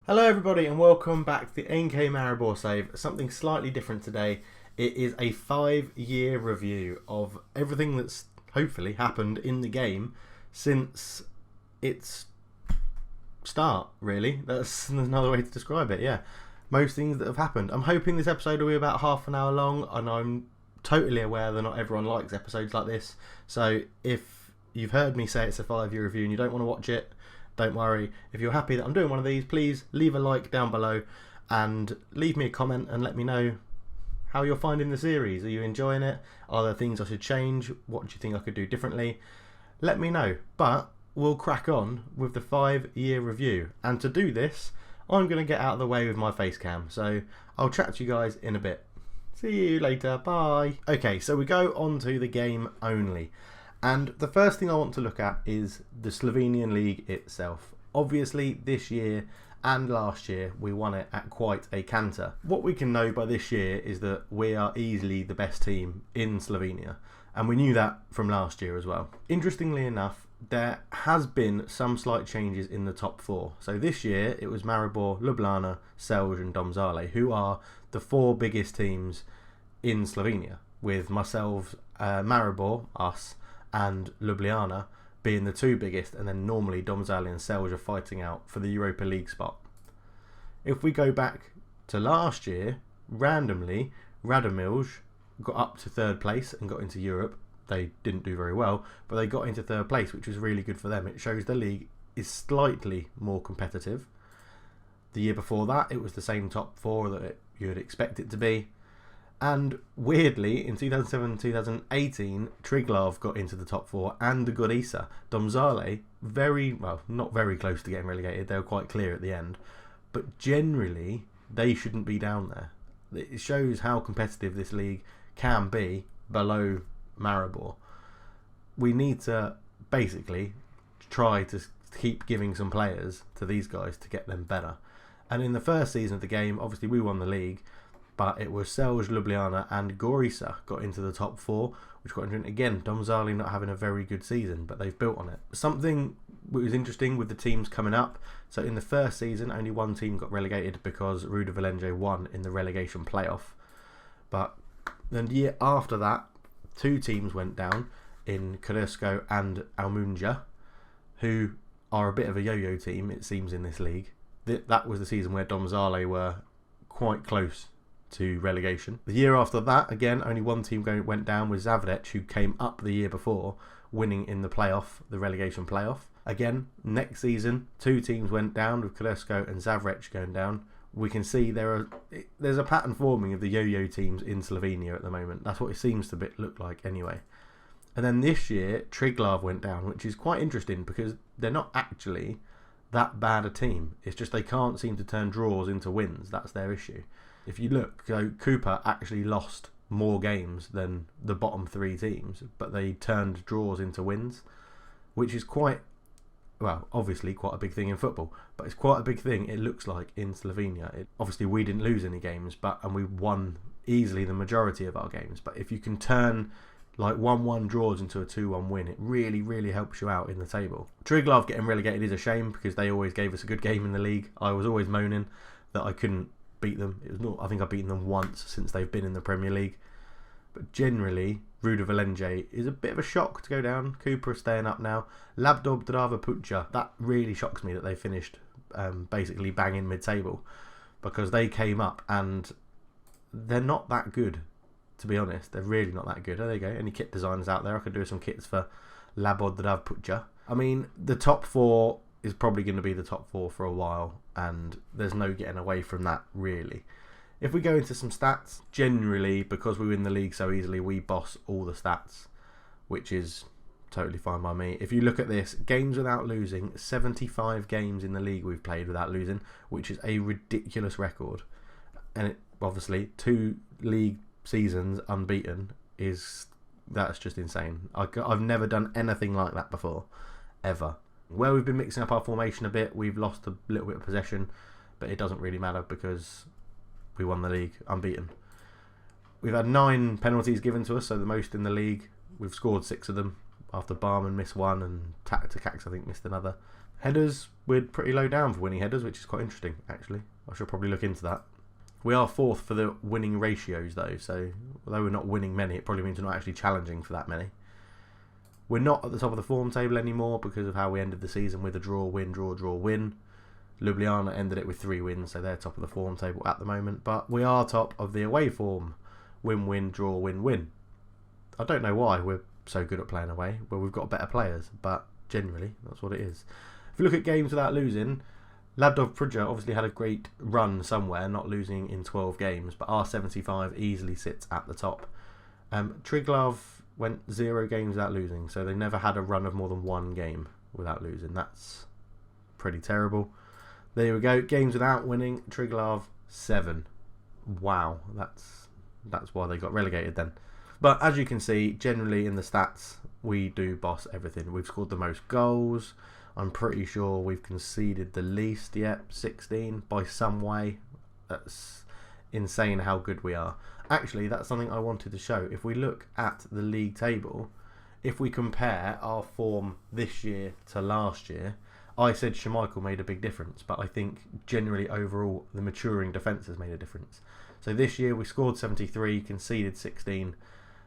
Hello everybody and welcome back to the NK Maribor save. Something slightly different today. It is a 5-year review of everything that's hopefully happened in the game since its start, really. That's another way to describe it, yeah. Most things that have happened. I'm hoping this episode will be about half an hour long, and I'm totally aware that not everyone likes episodes like this. So if you've heard me say it's a 5-year review and you don't want to watch it, don't worry. If you're happy that I'm doing one of these, please leave a like down below and leave me a comment and let me know how you're finding the series. Are you enjoying it? Are there things I should change? What do you think I could do differently? Let me know. But we'll crack on with the 5-year review. And to do this, I'm going to get out of the way with my face cam. So I'll chat to you guys in a bit. See you later. Bye. Okay, so we go on to the game only. And the first thing I want to look at is the Slovenian league itself. Obviously, this year and last year, we won it at quite a canter. What we can know by this year is that we are easily the best team in Slovenia. And we knew that from last year as well. Interestingly enough, there has been some slight changes in the top four. So this year, it was Maribor, Ljubljana, Celje and Domžale, who are the 4 biggest teams in Slovenia, with myself, Maribor, us, and Ljubljana being the 2 biggest, and then normally Domžale and Celje are fighting out for the Europa League spot. If we go back to last year, randomly Radomilj got up to 3rd place and got into Europe. They didn't do very well, but they got into 3rd place, which was really good for them. It shows the league is slightly more competitive. The year before that, it was the same top 4 that you would expect it to be. And weirdly, in 2017-2018, Triglav got into the top 4 and the Gorica. Domžale, not very close to getting relegated. They were quite clear at the end. But generally, they shouldn't be down there. It shows how competitive this league can be below Maribor. We need to basically try to keep giving some players to these guys to get them better. And in the first season of the game, obviously we won the league. But it was Celje, Ljubljana and Gorica got into the top 4, which got into, again, Domžale not having a very good season, but they've built on it. Something that was interesting with the teams coming up, so in the first season, only 1 team got relegated because Ruda Valenje won in the relegation playoff. But then the year after that, 2 teams went down in Krško and Almunja, who are a bit of a yo-yo team, it seems, in this league. That was the season where Domžale were quite close to relegation. The year after that, again, only 1 team went down with Zavrec, who came up the year before, winning in the playoff, the relegation playoff. Again, next season, 2 teams went down with Krško and Zavrec going down. We can see there's a pattern forming of the yo-yo teams in Slovenia at the moment. That's what it seems to look like anyway. And then this year, Triglav went down, which is quite interesting because they're not actually that bad a team. It's just they can't seem to turn draws into wins. That's their issue. If you look, so Cooper actually lost more games than the bottom 3 teams, but they turned draws into wins, which is obviously quite a big thing in football, but it's quite a big thing, it looks like, in Slovenia. Obviously, we didn't lose any games, and we won easily the majority of our games. But if you can turn like 1-1 draws into a 2-1 win, it really, really helps you out in the table. Triglav getting relegated is a shame because they always gave us a good game in the league. I was always moaning that I couldn't beat them. I think I've beaten them once since they've been in the Premier League. But generally, Ruda Valenje is a bit of a shock to go down. Cooper is staying up now. Labdob Drava Pucha, that really shocks me that they finished basically banging mid-table, because they came up and they're not that good, to be honest. They're really not that good. Oh, there you go. Any kit designers out there? I could do some kits for Labod Drava Pucha. I mean, the top 4 is probably going to be the top 4 for a while, and there's no getting away from that, really. If we go into some stats, generally, because we win the league so easily, we boss all the stats, which is totally fine by me. If you look at this, games without losing, 75 games in the league we've played without losing, which is a ridiculous record. And obviously, 2 league seasons unbeaten, that's just insane. I've never done anything like that before, ever. Where we've been mixing up our formation a bit, we've lost a little bit of possession, but it doesn't really matter because we won the league unbeaten. We've had 9 penalties given to us, so the most in the league. We've scored 6 of them after Barman missed 1 and Takax, I think, missed another. Headers, we're pretty low down for winning headers, which is quite interesting, actually. I should probably look into that. We are 4th for the winning ratios, though, so although we're not winning many, it probably means we're not actually challenging for that many. We're not at the top of the form table anymore because of how we ended the season with a draw, win, draw, draw, win. Ljubljana ended it with 3 wins, so they're top of the form table at the moment. But we are top of the away form. Win, win, draw, win, win. I don't know why we're so good at playing away, where we've got better players, but generally, that's what it is. If you look at games without losing, Labdov Prudja obviously had a great run somewhere, not losing in 12 games, but R75 easily sits at the top. Triglav went 0 games without losing, so they never had a run of more than 1 game without losing. That's pretty terrible. There we go. Games without winning, Triglav 7. Wow, that's why they got relegated then. But as you can see, generally in the stats, we do boss everything. We've scored the most goals. I'm pretty sure we've conceded the least yet, 16, by some way. That's insane how good we are. Actually, that's something I wanted to show. If we look at the league table, if we compare our form this year to last year, I said Schmeichel made a big difference, but I think generally overall the maturing defence has made a difference. So this year we scored 73, conceded 16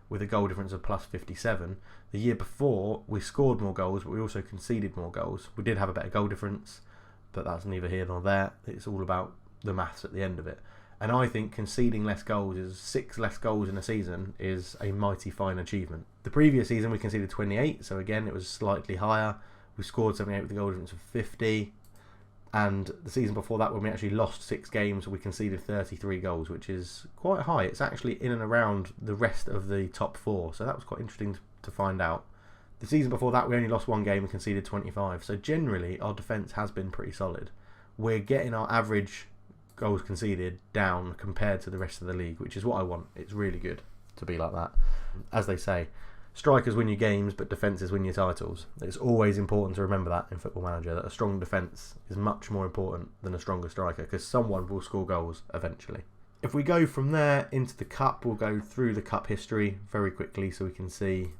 with a goal difference of plus 57. The year before we scored more goals, but we also conceded more goals. We did have a better goal difference, but that's neither here nor there. It's all about the maths at the end of it. And I think conceding less goals, 6 less goals in a season, is a mighty fine achievement. The previous season we conceded 28, so again it was slightly higher. We scored 78 with a goal difference of 50. And the season before that, when we actually lost 6 games, we conceded 33 goals, which is quite high. It's actually in and around the rest of the top 4, so that was quite interesting to find out. The season before that, we only lost 1 game and conceded 25. So generally, our defence has been pretty solid. We're getting our average goals conceded down compared to the rest of the league, which is what I want. It's really good to be like that. As they say, strikers win your games, but defences win your titles. It's always important to remember that in Football Manager, that a strong defence is much more important than a stronger striker, because someone will score goals eventually. If we go from there into the Cup, we'll go through the Cup history very quickly so we can see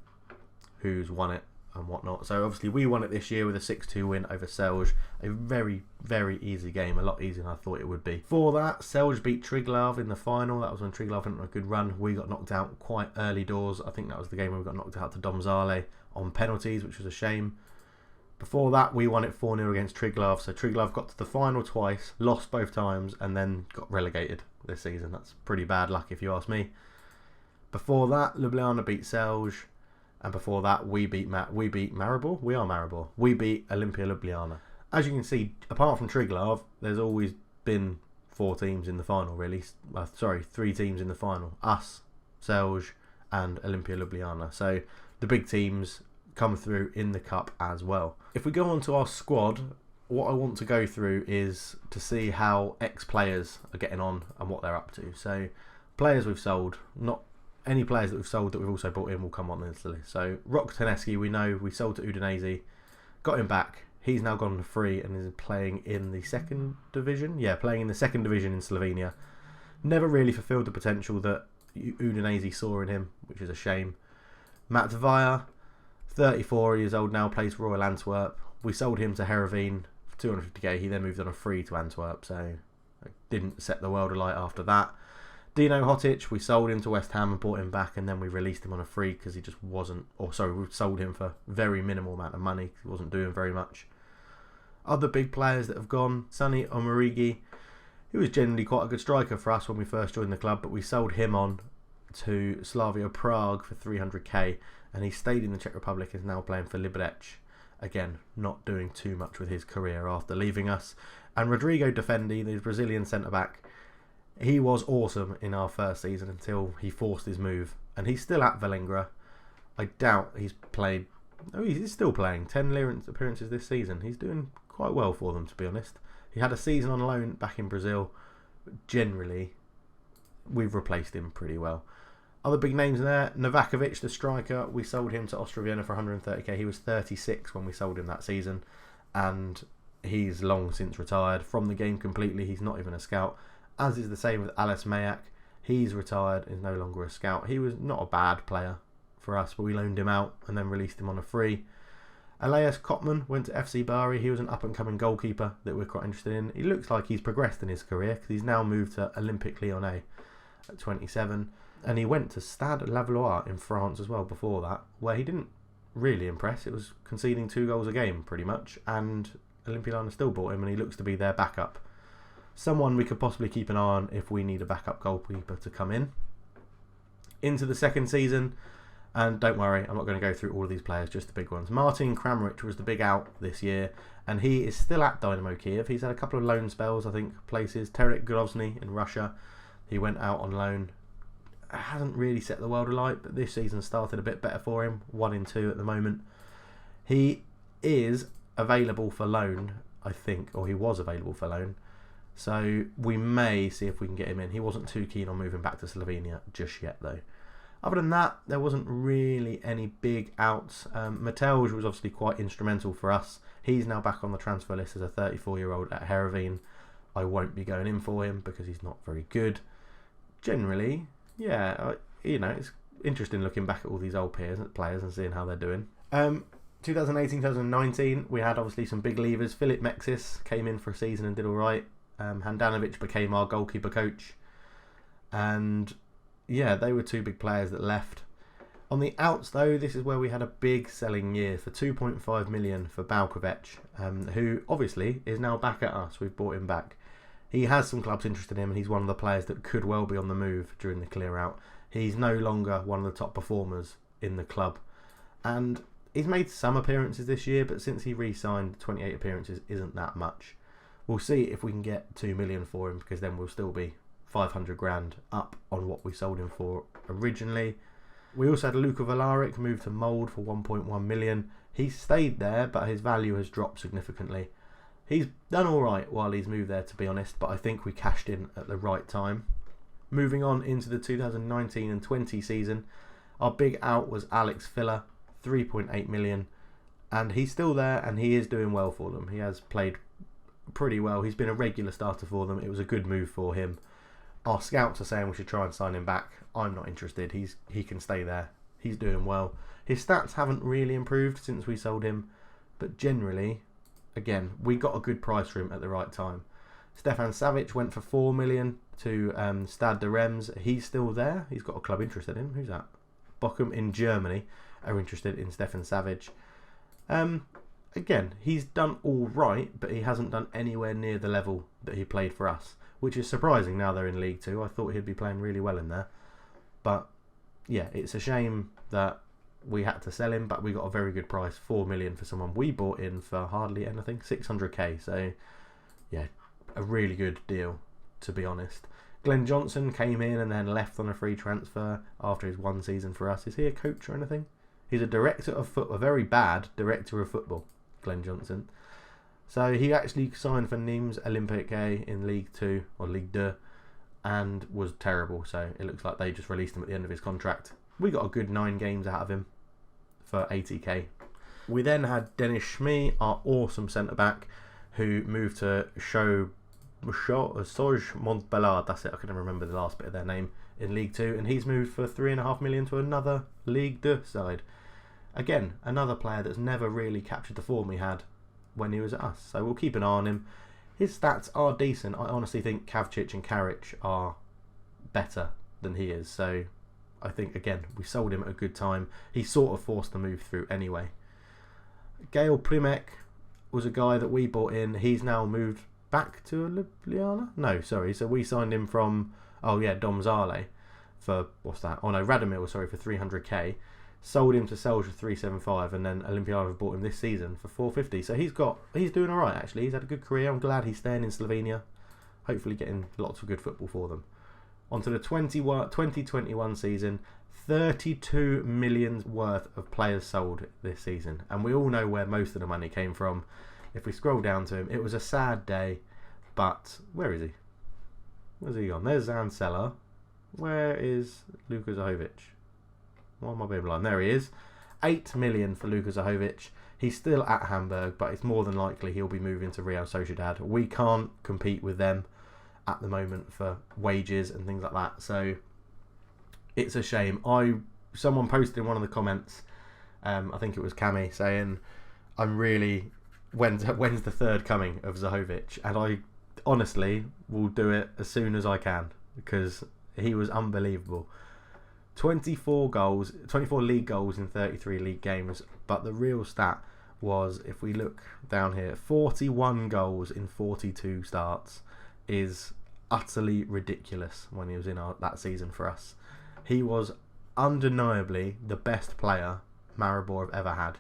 who's won it and whatnot. So obviously we won it this year with a 6-2 win over Celje. A very, very easy game, a lot easier than I thought it would be. For that, Celje beat Triglav in the final. That was when Triglav went on a good run. We got knocked out quite early doors. I think that was the game where we got knocked out to Domzale on penalties, which was a shame. Before that, we won it 4-0 against Triglav. So Triglav got to the final twice, lost both times, and then got relegated this season. That's pretty bad luck if you ask me. Before that, Ljubljana beat Celje. And before that, we beat Maribor. We are Maribor. We beat Olimpia Ljubljana. As you can see, apart from Triglav, there's always been 4 teams in the final, really. 3 teams in the final. Us, Celje, and Olimpia Ljubljana. So the big teams come through in the Cup as well. If we go on to our squad, what I want to go through is to see how ex-players are getting on and what they're up to. So players we've sold, not any players that we've sold that we've also brought in will come on this list. So Rok Taneski, we know we sold to Udinese, got him back. He's now gone free and is playing in the 2nd division. Yeah, playing in the 2nd division in Slovenia. Never really fulfilled the potential that Udinese saw in him, which is a shame. Matt Vaya, 34 years old now, plays for Royal Antwerp. We sold him to Heerenveen for 250k. He then moved on a free to Antwerp, so didn't set the world alight after that. Dino Hotic, we sold him to West Ham and bought him back, and then we released him on a free because he just wasn't, we sold him for very minimal amount of money because he wasn't doing very much. Other big players that have gone, Sonny Omarigi, he was generally quite a good striker for us when we first joined the club, but we sold him on to Slavia Prague for 300k, and he stayed in the Czech Republic and is now playing for Liberec. Again, not doing too much with his career after leaving us. And Rodrigo Defendi, the Brazilian centre-back, he was awesome in our first season until he forced his move. And he's still at Valengra. I doubt he's played... Oh, he's still playing. 10 appearances this season. He's doing quite well for them, to be honest. He had a season on loan back in Brazil. But generally, we've replaced him pretty well. Other big names in there. Novakovic, the striker. We sold him to Austria Vienna for 130k. He was 36 when we sold him that season. And he's long since retired from the game completely. He's not even a scout. As is the same with Ales Mayak. He's retired, is no longer a scout. He was not a bad player for us, but we loaned him out and then released him on a free. Elias Kotman went to FC Bari. He was an up-and-coming goalkeeper that we're quite interested in. He looks like he's progressed in his career because he's now moved to Olympique Lyonnais at 27. And he went to Stade Lavallois in France as well before that, where he didn't really impress. It was conceding 2 goals a game pretty much, and Olympique Lyonnais still bought him, and he looks to be their backup. Someone we could possibly keep an eye on if we need a backup goalkeeper to come in. Into the second season, and don't worry, I'm not going to go through all of these players, just the big ones. Martin Kramaric was the big out this year, and he is still at Dynamo Kiev. He's had a couple of loan spells, I think, places. Terek Grozny in Russia, he went out on loan. Hasn't really set the world alight, but this season started a bit better for him. 1-2 at the moment. He is available for loan, I think, or he was available for loan. So we may see if we can get him in. He wasn't too keen on moving back to Slovenia just yet, though. Other than that, there wasn't really any big outs. Mateusz was obviously quite instrumental for us. He's now back on the transfer list as a 34-year-old at Heerenveen. I won't be going in for him because he's not very good. Generally, yeah, it's interesting looking back at all these old players and seeing how they're doing. 2018-2019, we had obviously some big leavers. Filip Mexis came in for a season and did all right. Handanovic became our goalkeeper coach. And yeah, they were 2 big players that left. On the outs, though, this is where we had a big selling year for 2.5 million for Balkovic, who obviously is now back at us. We've bought him back. He has some clubs interested in him, and he's one of the players that could well be on the move during the clear out. He's no longer one of the top performers in the club. And he's made some appearances this year, but since he re-signed, 28 appearances isn't that much. We'll see if we can get 2 million for him, because then we'll still be 500 grand up on what we sold him for originally. We also had Luka Vlahovic moved to Mold for 1.1 million. He stayed there, but his value has dropped significantly. He's done all right while he's moved there, to be honest, but I think we cashed in at the right time. Moving on into the 2019 and 20 season, our big out was Alex Filler, 3.8 million, and he's still there and he is doing well for them. He has played pretty well. He's been a regular starter for them. It was a good move for him. Our scouts are saying we should try and sign him back. I'm not interested. He can stay there. He's doing well. His stats haven't really improved since we sold him, but generally, again, we got a good price for him at the right time. Stefan Savic went for 4 million to Stade de Reims. He's still there. He's got a club interested in him. Who's that? Bochum in Germany are interested in Stefan Savic. Again, he's done all right, but he hasn't done anywhere near the level that he played for us, which is surprising now they're in League 2. I thought he'd be playing really well in there. But yeah, it's a shame that we had to sell him, but we got a very good price, 4 million for someone we bought in for hardly anything, 600k. So yeah, a really good deal, to be honest. Glenn Johnson came in and then left on a free transfer after his 1 season for us. Is he a coach or anything? He's a director of football, a very bad director of football, Glenn Johnson. So he actually signed for Nîmes Olympique in League 2 or Ligue 2 and was terrible. So it looks like they just released him at the end of his contract. We got a good 9 games out of him for 80k. We then had Dennis Schmee, our awesome centre-back, who moved to Soj Montbellard. That's it, I couldn't remember the last bit of their name, in League 2. And he's moved for 3.5 million to another Ligue 2 side. Again, another player that's never really captured the form he had when he was at us. So we'll keep an eye on him. His stats are decent. I honestly think Kavcic and Karic are better than he is. So I think, again, we sold him at a good time. He sort of forced the move through anyway. Gail Primek was a guy that we bought in. He's now moved back to Ljubljana? No, sorry. So we signed him from, Domzale for, Radomir, for 300k. Sold him to Celje for 375, and then Olympiada have bought him this season for 450. So he's doing all right, actually. He's had a good career. I'm glad he's staying in Slovenia. Hopefully getting lots of good football for them. On to the 2021 season, 32 million worth of players sold this season. And we all know where most of the money came from. If we scroll down to him, it was a sad day. But where is he? Where's he gone? There's Zancella. Where is Luka Zahovic? Why am I being blind? There he is. 8 million for Luka Zahovic. He's still at Hamburg, but it's more than likely he'll be moving to Real Sociedad. We can't compete with them at the moment for wages and things like that. So it's a shame. Someone posted in one of the comments, I think it was Cami, saying, I'm really... When's the third coming of Zahovic? And I honestly will do it as soon as I can, because he was unbelievable. 24 league goals in 33 league games, but the real stat was, if we look down here, 41 goals in 42 starts is utterly ridiculous when he was in that season for us. He was undeniably the best player Maribor have ever had.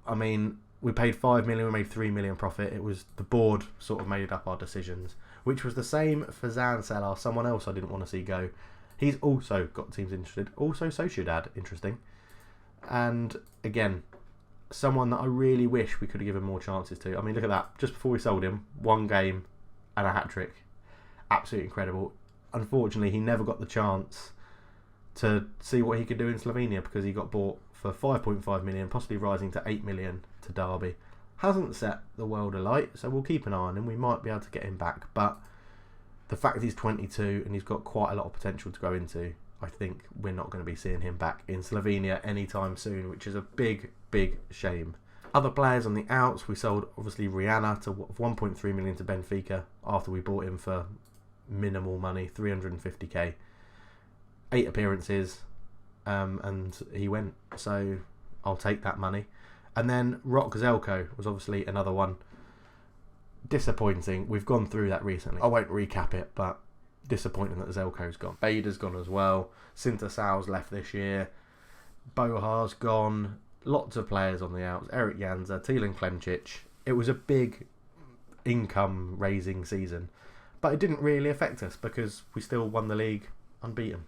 I mean, we paid 5 million, we made 3 million profit. It was the board sort of made up our decisions, which was the same for Zancelar, someone else I didn't want to see go. He's also got teams interested. Also Sociedad, interesting. And again, someone that I really wish we could have given more chances to. I mean, look at that. Just before we sold him, 1 game and a hat-trick. Absolutely incredible. Unfortunately, he never got the chance to see what he could do in Slovenia, because he got bought for 5.5 million, possibly rising to 8 million to Derby. Hasn't set the world alight, so we'll keep an eye on him. We might be able to get him back, but the fact he's 22 and he's got quite a lot of potential to grow into, I think we're not going to be seeing him back in Slovenia anytime soon, which is a big, big shame. Other players on the outs, we sold obviously Rihanna to 1.3 million to Benfica after we bought him for minimal money, 350k. 8 appearances, and he went, so I'll take that money. And then Rock Zelko was obviously another one. Disappointing. We've gone through that recently. I won't recap it, but disappointing that Zelko's gone. Bader's gone as well. Sinter Sal's left this year. Bohar's gone. Lots of players on the outs. Eric Janza, Tielen Klemčić. It was a big income raising season, but it didn't really affect us because we still won the league unbeaten.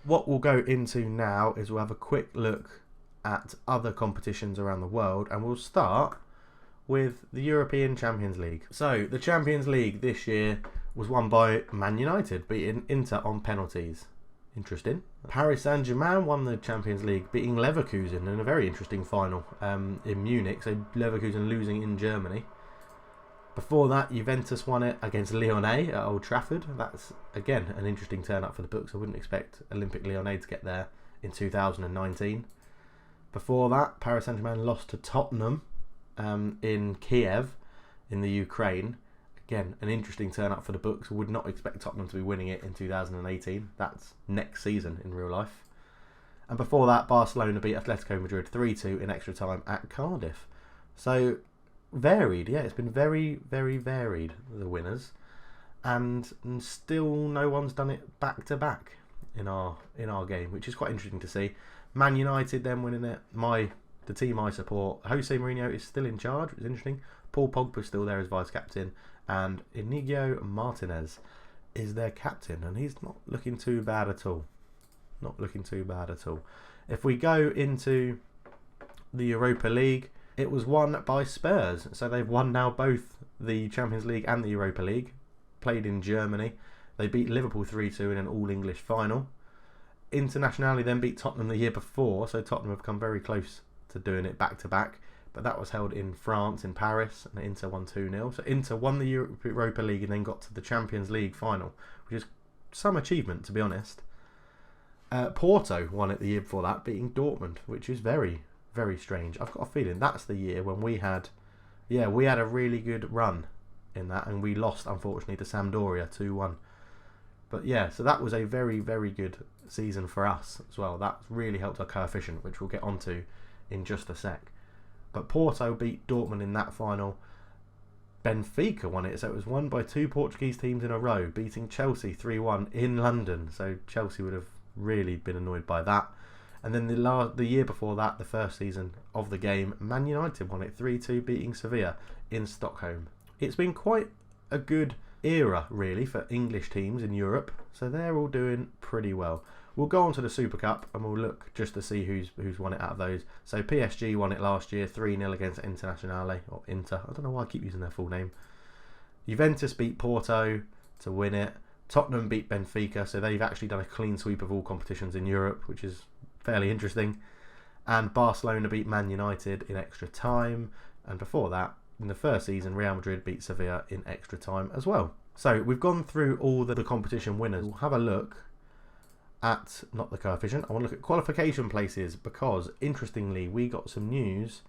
What we'll go into now is we'll have a quick look at other competitions around the world, and we'll start with the European Champions League. So the Champions League this year was won by Man United, beating Inter on penalties. Interesting. Paris Saint-Germain won the Champions League, beating Leverkusen in a very interesting final in Munich. So Leverkusen losing in Germany. Before that, Juventus won it against Lyonnais at Old Trafford. That's, again, an interesting turn-up for the books. I wouldn't expect Olympique Lyonnais to get there in 2019. Before that, Paris Saint-Germain lost to Tottenham in Kiev in the Ukraine. Again, an interesting turn-up for the books. I would not expect Tottenham to be winning it in 2018. That's next season in real life. And before that, Barcelona beat Atletico Madrid 3-2 in extra time at Cardiff. So varied, yeah, it's been very, very varied, the winners, and still no one's done it back to back in our game, which is quite interesting to see. Man United then winning it. The team I support, Jose Mourinho is still in charge, which is interesting. Paul Pogba's still there as vice captain, and Inigo Martinez is their captain, and he's not looking too bad at all. Not looking too bad at all. If we go into the Europa League, it was won by Spurs, so they've won now both the Champions League and the Europa League. Played in Germany. They beat Liverpool 3-2 in an all-English final. Internationally then beat Tottenham the year before, so Tottenham have come very close to doing it back-to-back. But that was held in France, in Paris, and Inter won 2-0. So Inter won the Europa League and then got to the Champions League final, which is some achievement, to be honest. Porto won it the year before that, beating Dortmund, which is very, very strange. I've got a feeling that's the year when we had a really good run in that, and we lost, unfortunately, to Sampdoria 2-1. But yeah, so that was a very, very good season for us as well. That really helped our coefficient, which we'll get onto in just a sec. But Porto beat Dortmund in that final. Benfica won it, so it was won by 2 Portuguese teams in a row, beating Chelsea 3-1 in London. So Chelsea would have really been annoyed by that. And then the year before that, the first season of the game, Man United won it 3-2, beating Sevilla in Stockholm. It's been quite a good era, really, for English teams in Europe, so they're all doing pretty well. We'll go on to the Super Cup and we'll look just to see who's won it out of those. So PSG won it last year, 3-0 against Internazionale, or Inter. I don't know why I keep using their full name. Juventus beat Porto to win it. Tottenham beat Benfica, so they've actually done a clean sweep of all competitions in Europe, which is fairly interesting. And Barcelona beat Man United in extra time. And before that, in the first season, Real Madrid beat Sevilla in extra time as well. So we've gone through all the competition winners. We'll have a look at, not the coefficient, I want to look at qualification places, because interestingly we got some news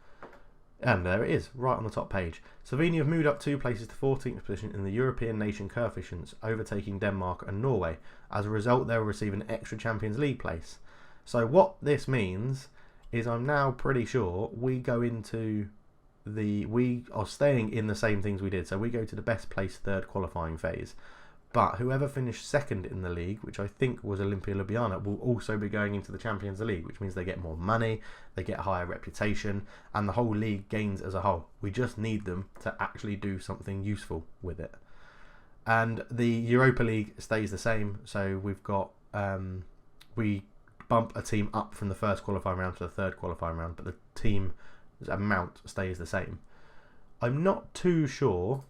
And there it is, right on the top page. Slovenia have moved up 2 places to 14th position in the European nation coefficients, overtaking Denmark and Norway. As a result, they'll receive an extra Champions League place. So what this means is I'm now pretty sure we are staying in the same things we did. So we go to the best place third qualifying phase. But whoever finished second in the league, which I think was Olimpia Ljubljana, will also be going into the Champions League, which means they get more money, they get a higher reputation, and the whole league gains as a whole. We just need them to actually do something useful with it. And the Europa League stays the same, so we've got we bump a team up from the first qualifying round to the third qualifying round, but the team's amount stays the same. I'm not too sure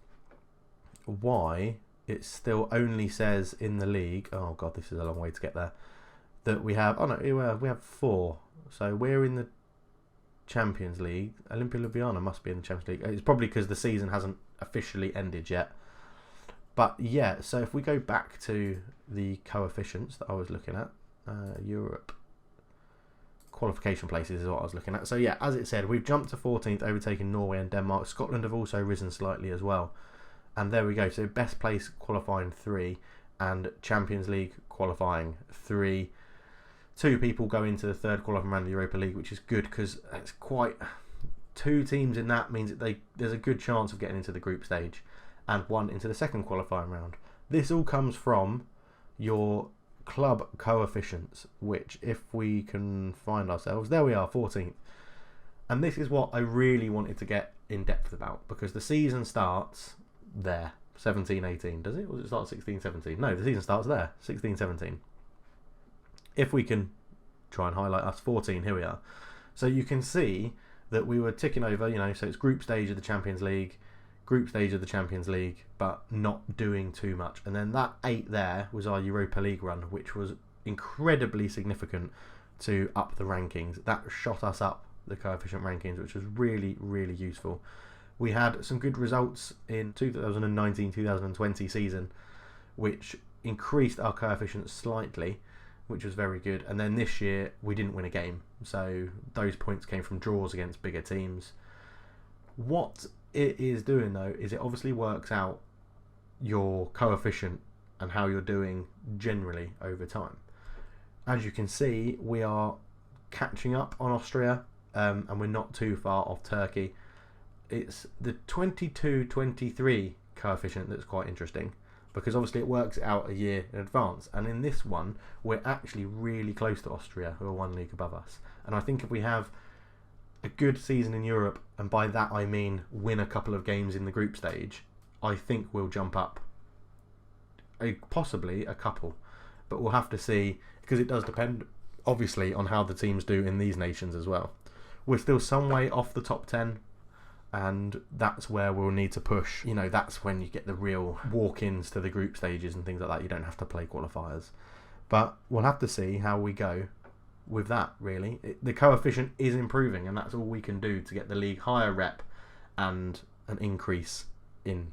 why it still only says in the league, oh god, this is a long way to get there, that we have, we have 4. So we're in the Champions League. Olimpia Ljubljana must be in the Champions League. It's probably because the season hasn't officially ended yet. But yeah, so if we go back to the coefficients that I was looking at, Europe qualification places is what I was looking at. So yeah, as it said, we've jumped to 14th, overtaking Norway and Denmark. Scotland have also risen slightly as well. And there we go. So best place qualifying 3 and Champions League qualifying 3. 2 people go into the third qualifying round of the Europa League, which is good because it's quite 2 teams in that means that there's a good chance of getting into the group stage, and 1 into the second qualifying round. This all comes from your club coefficients, which if we can find ourselves, there we are, 14th. And this is what I really wanted to get in depth about, because the season starts there, 17-18, does it? Or does it start 16-17? No, the season starts there, 16-17. If we can try and highlight us, 14, here we are. So you can see that we were ticking over, so it's group stage of the Champions League, group stage of the Champions League, but not doing too much. And then that 8 there was our Europa League run, which was incredibly significant to up the rankings. That shot us up the coefficient rankings, which was really, really useful. We had some good results in 2019-2020 season, which increased our coefficients slightly, which was very good. And then this year, we didn't win a game. So those points came from draws against bigger teams. What it is doing, though, is it obviously works out your coefficient and how you're doing generally over time. As you can see, we are catching up on Austria, and we're not too far off Turkey. It's the 22-23 coefficient that's quite interesting, because obviously it works out a year in advance, and in this one we're actually really close to Austria, who are 1 league above us. And I think if we have a good season in Europe, and by that I mean win a couple of games in the group stage, I think we'll jump up, possibly a couple, but we'll have to see, because it does depend obviously on how the teams do in these nations as well. We're still some way off the top 10, and that's where we'll need to push. That's when you get the real walk-ins to the group stages and things like that. You don't have to play qualifiers, but we'll have to see how we go with that. Really, the coefficient is improving, and that's all we can do to get the league higher rep and an increase in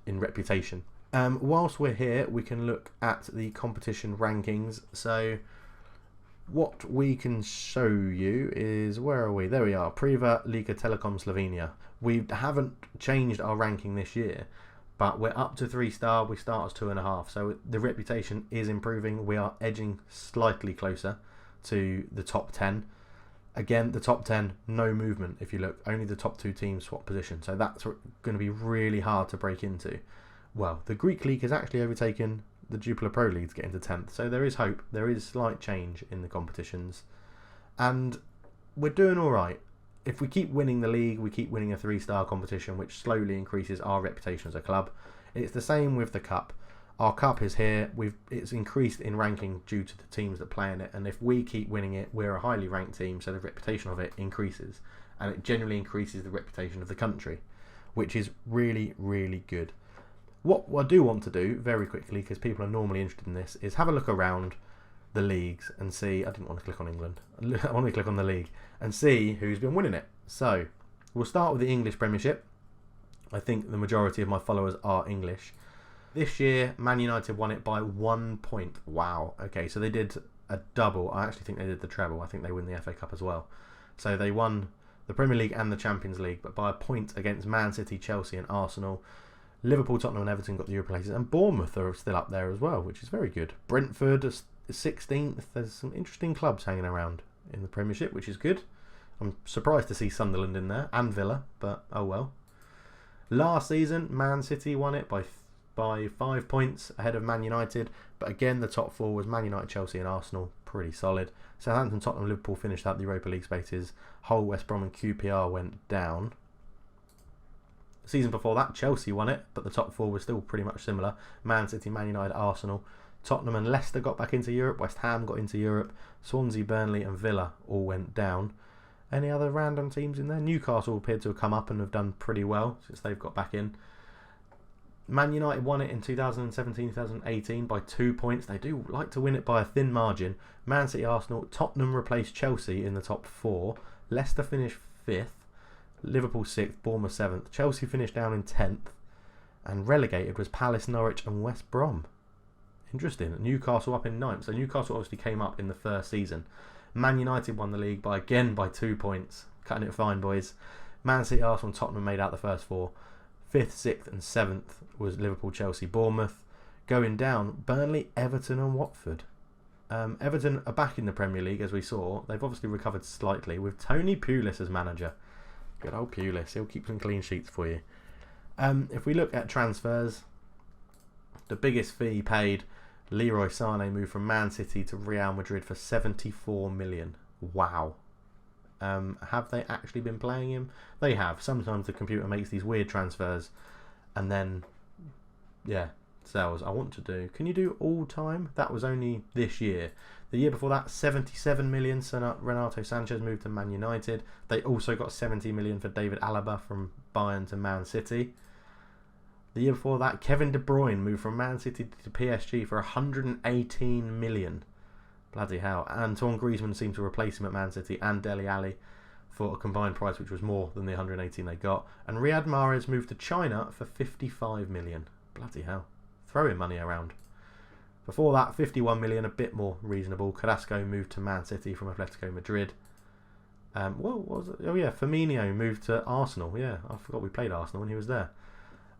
reputation. Whilst we're here, we can look at the competition rankings. So what we can show you is, where are we? There we are, Prva Liga Telekom Slovenia. We haven't changed our ranking this year, but we're up to 3-star. We start as 2.5, so the reputation is improving. We are edging slightly closer to the top 10. Again, the top 10, no movement. If you look, only the top 2 teams swap position, so that's going to be really hard to break into. Well, the Greek League has actually overtaken the Jupiler Pro League to get into 10th, so there is hope. There is slight change in the competitions, and we're doing all right. If we keep winning the league, we keep winning a 3-star competition, which slowly increases our reputation as a club. It's the same with the cup. Our cup is here. It's increased in ranking due to the teams that play in it, and if we keep winning it, we're a highly ranked team, so the reputation of it increases, and it generally increases the reputation of the country, which is really, really good. What I do want to do very quickly, because people are normally interested in this, is have a look around the leagues and see. I didn't want to click on England. I want to click on the league and see who's been winning it. So we'll start with the English Premiership. I think the majority of my followers are English. This year, Man United won it by 1 point. Wow. Okay, so they did a double. I actually think they did the treble. I think they win the FA Cup as well. So they won the Premier League and the Champions League, but by a point against Man City, Chelsea and Arsenal. Liverpool, Tottenham and Everton got the Europa places, and Bournemouth are still up there as well, which is very good. Brentford is 16th. There's some interesting clubs hanging around in the Premiership, which is good. I'm surprised to see Sunderland in there, and Villa, but oh well. Last season, Man City won it by 5 points ahead of Man United, but again the top four was Man United, Chelsea and Arsenal, pretty solid. Southampton, Tottenham, Liverpool finished out the Europa League spaces. Hull, West Brom and QPR went down. The season before that, Chelsea won it, but the top four was still pretty much similar. Man City, Man United, Arsenal. Tottenham and Leicester got back into Europe. West Ham got into Europe. Swansea, Burnley and Villa all went down. Any other random teams in there? Newcastle appeared to have come up and have done pretty well since they've got back in. Man United won it in 2017-2018 by 2 points. They do like to win it by a thin margin. Man City, Arsenal, Tottenham replaced Chelsea in the top four. Leicester finished 5th. Liverpool 6th, Bournemouth 7th. Chelsea finished down in 10th. And relegated was Palace, Norwich and West Brom. Interesting. Newcastle up in 9th. So Newcastle obviously came up in the first season. Man United won the league by 2 points. Cutting it fine, boys. Man City, Arsenal and Tottenham made out the first four. 5th, 6th and 7th was Liverpool, Chelsea, Bournemouth. Going down, Burnley, Everton and Watford. Everton are back in the Premier League, as we saw. They've obviously recovered slightly with Tony Pulis as manager. Good old Pulis. He'll keep some clean sheets for you. If we look at transfers, the biggest fee paid, Leroy Sané moved from Man City to Real Madrid for 74 million. Wow. Have they actually been playing him? They have. Sometimes the computer makes these weird transfers and then, yeah, sells. I want to do... Can you do all time? That was only this year. The year before that, 77 million. Renato Sanchez moved to Man United. They also got 70 million for David Alaba from Bayern to Man City. The year before that, Kevin De Bruyne moved from Man City to PSG for 118 million. Bloody hell. Antoine Griezmann seemed to replace him at Man City and Dele Alli for a combined price which was more than the 118 they got. And Riyad Mahrez moved to China for 55 million. Bloody hell. Throwing money around. Before that, 51 million, a bit more reasonable. Carrasco moved to Man City from Atletico Madrid. What was it? Oh yeah, Firmino moved to Arsenal. Yeah, I forgot we played Arsenal when he was there.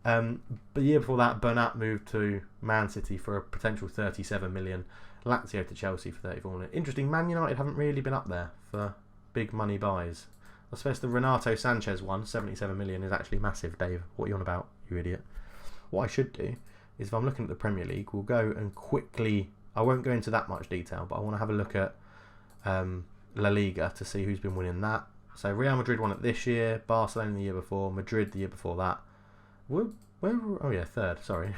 But the year before that, Bernat moved to Man City for a potential 37 million. Lazio to Chelsea for 34 million. Interesting, Man United haven't really been up there for big money buys. I suppose the Renato Sanchez one, 77 million, is actually massive, Dave. What are you on about, you idiot? What I should do is, if I'm looking at the Premier League, we'll go and quickly... I won't go into that much detail, but I want to have a look at La Liga to see who's been winning that. So Real Madrid won it this year, Barcelona the year before, Madrid the year before that. Oh yeah, third, sorry.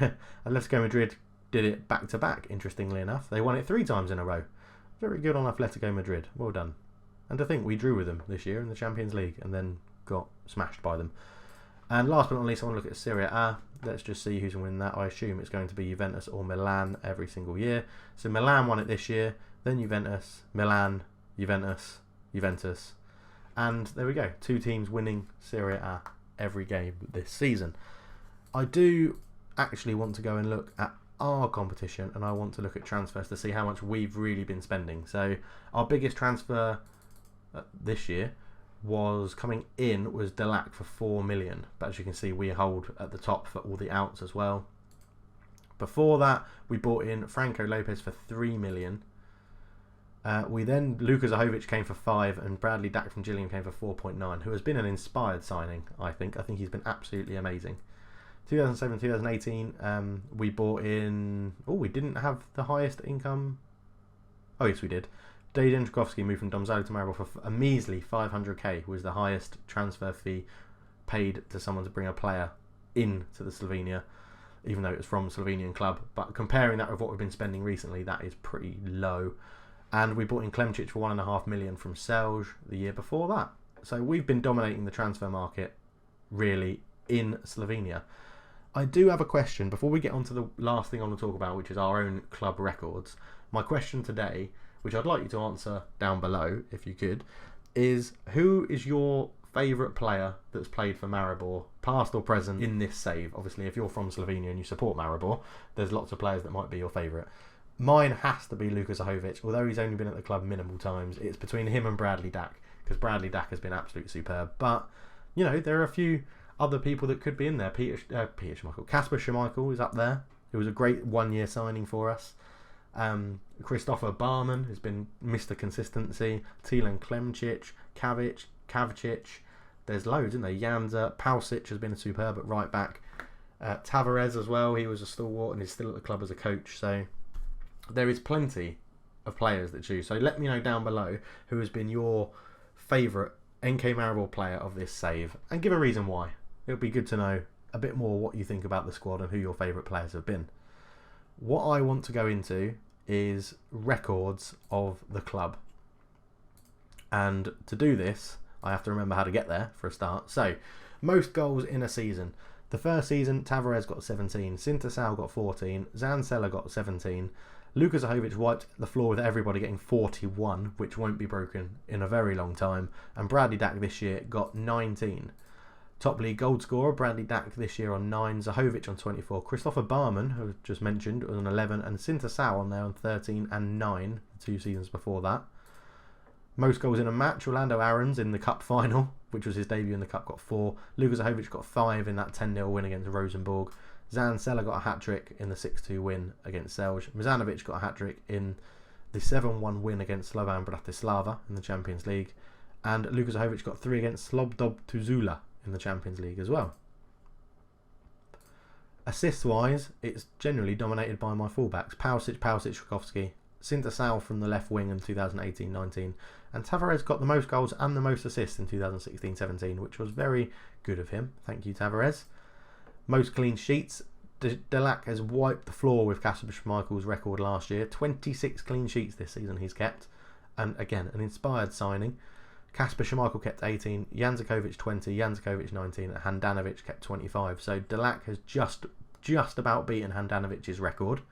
Atletico Madrid did it back to back, interestingly enough. They won it 3 times in a row. Very good on Atletico Madrid. Well done. And to think we drew with them this year in the Champions League and then got smashed by them. And last but not least, I want to look at Serie A. Let's just see who's going to win that. I assume it's going to be Juventus or Milan every single year. So Milan won it this year, then Juventus, Milan, Juventus, Juventus. And there we go. 2 teams winning Serie A every game this season. I do actually want to go and look at our competition, and I want to look at transfers to see how much we've really been spending. So our biggest transfer this year was coming in was Delac for 4 million, but as you can see we hold at the top for all the outs as well. Before that we bought in Franco Lopez for 3 million. Luka Zahovic came for 5 and Bradley Dack from Gillingham came for 4.9, who has been an inspired signing. I think he's been absolutely amazing. 2007-2018 we bought in... Oh, we didn't have the highest income. Oh yes, we did. Dejan Trkowski moved from Domzalo to Maribor for a measly 500k, was the highest transfer fee paid to someone to bring a player into the Slovenia, even though it was from a Slovenian club. But comparing that with what we've been spending recently, that is pretty low. And we bought in Klemčić for 1.5 million from Celje the year before that. So we've been dominating the transfer market, really, in Slovenia. I do have a question before we get on to the last thing I want to talk about, which is our own club records. My question today, which I'd like you to answer down below, if you could, is who is your favourite player that's played for Maribor, past or present, in this save? Obviously, if you're from Slovenia and you support Maribor, there's lots of players that might be your favourite. Mine has to be Luka Zahovic, although he's only been at the club minimal times. It's between him and Bradley Dack, because Bradley Dack has been absolutely superb. But, you know, there are a few other people that could be in there. Peter Schmeichel. Kasper Schmeichel is up there. It was a great one-year signing for us. Christopher Barman has been Mr. Consistency. Tilan Klemčić, Kavcic. There's loads, isn't there? Janza, Pausic has been a superb at right back. Tavares as well. He was a stalwart and is still at the club as a coach. So there is plenty of players that choose. So let me know down below who has been your favourite NK Maribor player of this save, and give a reason why. It would be good to know a bit more what you think about the squad and who your favourite players have been. What I want to go into is records of the club, and to do this I have to remember how to get there for a start. So most goals in a season. The first season Tavares got 17, Sintasau got 14, Zancella got 17, Luka Zahovic wiped the floor with everybody getting 41, which won't be broken in a very long time, and Bradley Dack this year got 19. Top league goal scorer Bradley Dack this year on 9, Zahovic on 24, Christopher Barman, who I've just mentioned, was on 11, and Sintasau on there on 13 and 9, 2 seasons before that. Most goals in a match, Orlando Aarons in the cup final, which was his debut in the cup, got 4. Luka Zahovic got 5 in that 10-0 win against Rosenborg. Zancella got a hat-trick in the 6-2 win against Celje. Mizanovic got a hat-trick in the 7-1 win against Slovan Bratislava in the Champions League. And Luka Zahovic got 3 against Slobdob Tuzula in the Champions League as well. Assists-wise, it's generally dominated by my fullbacks. Pausic, Rakowski, Sintasau from the left wing in 2018-19, and Tavares got the most goals and the most assists in 2016-17, which was very good of him. Thank you, Tavares. Most clean sheets. Delac has wiped the floor with Kasper Schmeichel's record last year. 26 clean sheets this season he's kept, and again an inspired signing. Kasper Schmeichel kept 18, Janzakovic 20, Janzakovic 19, and Handanovic kept 25. So Delac has just about beaten Handanovic's record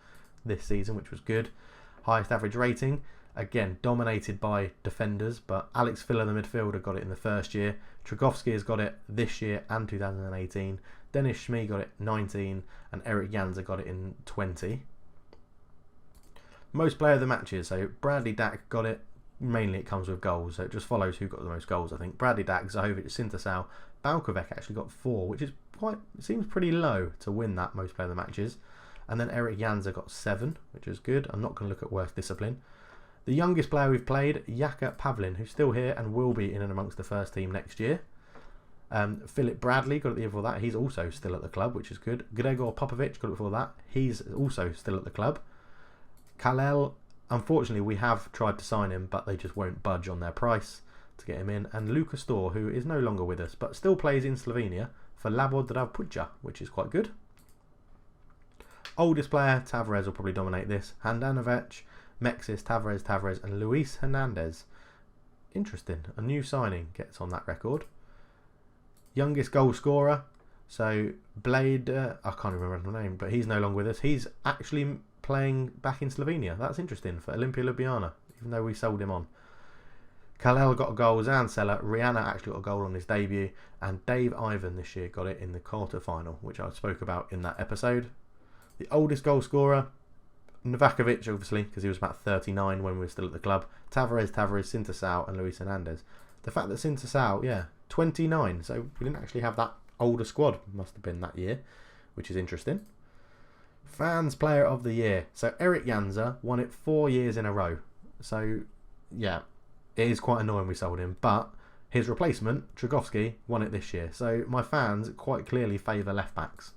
this season, which was good. Highest average rating, again dominated by defenders, but Alex Filler, the midfielder, got it in the first year. Tragowski has got it this year and 2018. Dennis Schmee got it 19, and Eric Janza got it in 20. Most player of the matches, so Bradley Dack got it. Mainly it comes with goals, so it just follows who got the most goals, I think. Bradley Dack, Zahovic, Sintasau, Balkovec actually got 4, which is it seems pretty low to win that most player of the matches. And then Eric Janza got 7, which is good. I'm not going to look at worst discipline. The youngest player we've played, Jaka Pavlin, who's still here and will be in and amongst the first team next year. Philip Bradley got it the year before that. He's also still at the club, which is good. Gregor Popovic got it before that. He's also still at the club. Kalel, unfortunately, we have tried to sign him, but they just won't budge on their price to get him in. And Luka Stor, who is no longer with us, but still plays in Slovenia for Labor Puja, which is quite good. Oldest player, Tavares will probably dominate this. Handanovic, Mexis, Tavares, and Luis Hernandez. Interesting. A new signing gets on that record. Youngest goal scorer, so Blade, I can't remember the name, but he's no longer with us. He's actually playing back in Slovenia. That's interesting for Olimpia Ljubljana, even though we sold him on. Kalel got a goal, Zancella, Rihanna actually got a goal on his debut, and Dave Ivan this year got it in the quarter final, which I spoke about in that episode. The oldest goal scorer, Novakovic, obviously, because he was about 39 when we were still at the club. Tavares, Sintasau, and Luis Hernandez. The fact that Sintasau, 29, so we didn't actually have that older squad, must have been that year, which is interesting. Fans Player of the Year. So Eric Janza won it 4 years in a row. So, yeah, it is quite annoying we sold him, but his replacement, Tragowski, won it this year. So my fans quite clearly favour left-backs.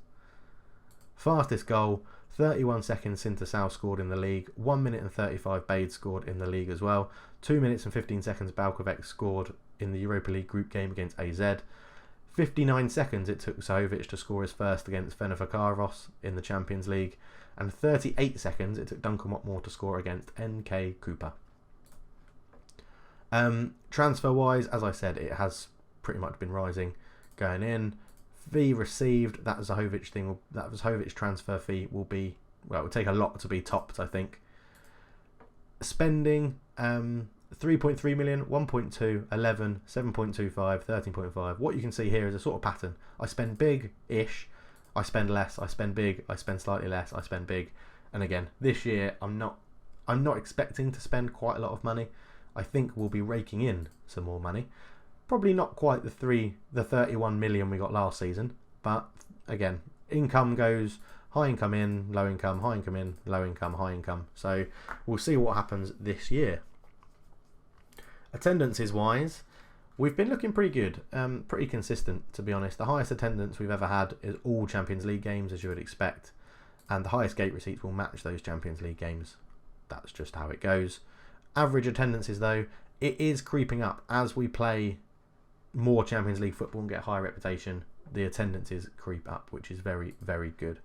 Fastest goal, 31 seconds Sintasau scored in the league, 1 minute and 35 Bade scored in the league as well, 2 minutes and 15 seconds Balkovec scored in the Europa League group game against AZ, 59 seconds it took Zahovic to score his first against Fenerbahce in the Champions League, and 38 seconds it took Duncan Watmore to score against NK Cooper. Transfer wise, as I said, it has pretty much been rising going in. Fee received, that Zahovic transfer fee will be, well, it will take a lot to be topped, I think. Spending, 3.3 million, 1.2, 11, 7.25, 13.5. What you can see here is a sort of pattern. I spend big-ish, I spend less, I spend big, I spend slightly less, I spend big. And again, this year I'm not expecting to spend quite a lot of money. I think we'll be raking in some more money. Probably not quite the 31 million we got last season, but again, income goes high income in, low income, high income in, low income, high income. So we'll see what happens this year. Attendances wise, we've been looking pretty good, pretty consistent to be honest. The highest attendance we've ever had is all Champions League games, as you would expect, and the highest gate receipts will match those Champions League games. That's just how it goes. Average attendances though, it is creeping up as we play more Champions League football and get a higher reputation. The attendances creep up, which is very, very good.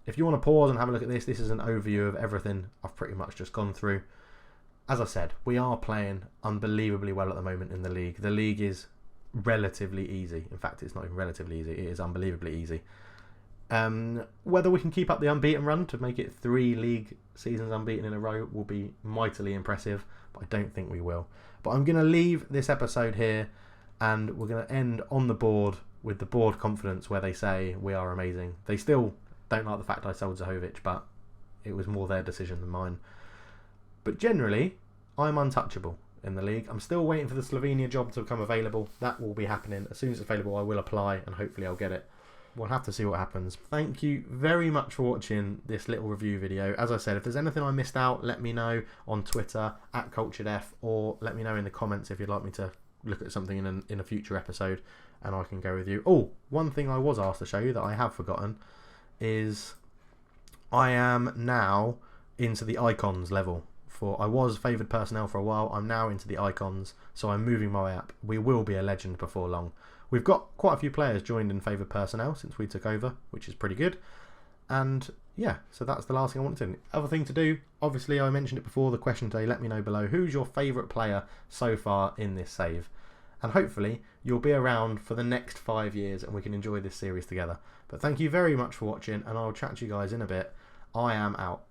If you want to pause and have a look at this is an overview of everything I've pretty much just gone through. As I said, we are playing unbelievably well at the moment in the league. The league is relatively easy. In fact, it's not even relatively easy. It is unbelievably easy. Whether we can keep up the unbeaten run to make it 3 league seasons unbeaten in a row will be mightily impressive, but I don't think we will. But I'm going to leave this episode here, and we're going to end on the board with the board confidence where they say we are amazing. They still don't like the fact I sold Zahovic, but it was more their decision than mine. But generally, I'm untouchable in the league. I'm still waiting for the Slovenia job to become available. That will be happening. As soon as it's available, I will apply, and hopefully I'll get it. We'll have to see what happens. Thank you very much for watching this little review video. As I said, if there's anything I missed out, let me know on Twitter @CulturedF, or let me know in the comments if you'd like me to look at something in a future episode, and I can go with you. Oh, one thing I was asked to show you that I have forgotten is I am now into the icons level. I was favoured personnel for a while. I'm now into the icons, so I'm moving my way up. We will be a legend before long. We've got quite a few players joined in favoured personnel since we took over, which is pretty good. And yeah, so that's the last thing I wanted to do. Other thing to do, obviously I mentioned it before, the question today, let me know below, who's your favourite player so far in this save? And hopefully you'll be around for the next 5 years and we can enjoy this series together. But thank you very much for watching, and I'll chat to you guys in a bit. I am out.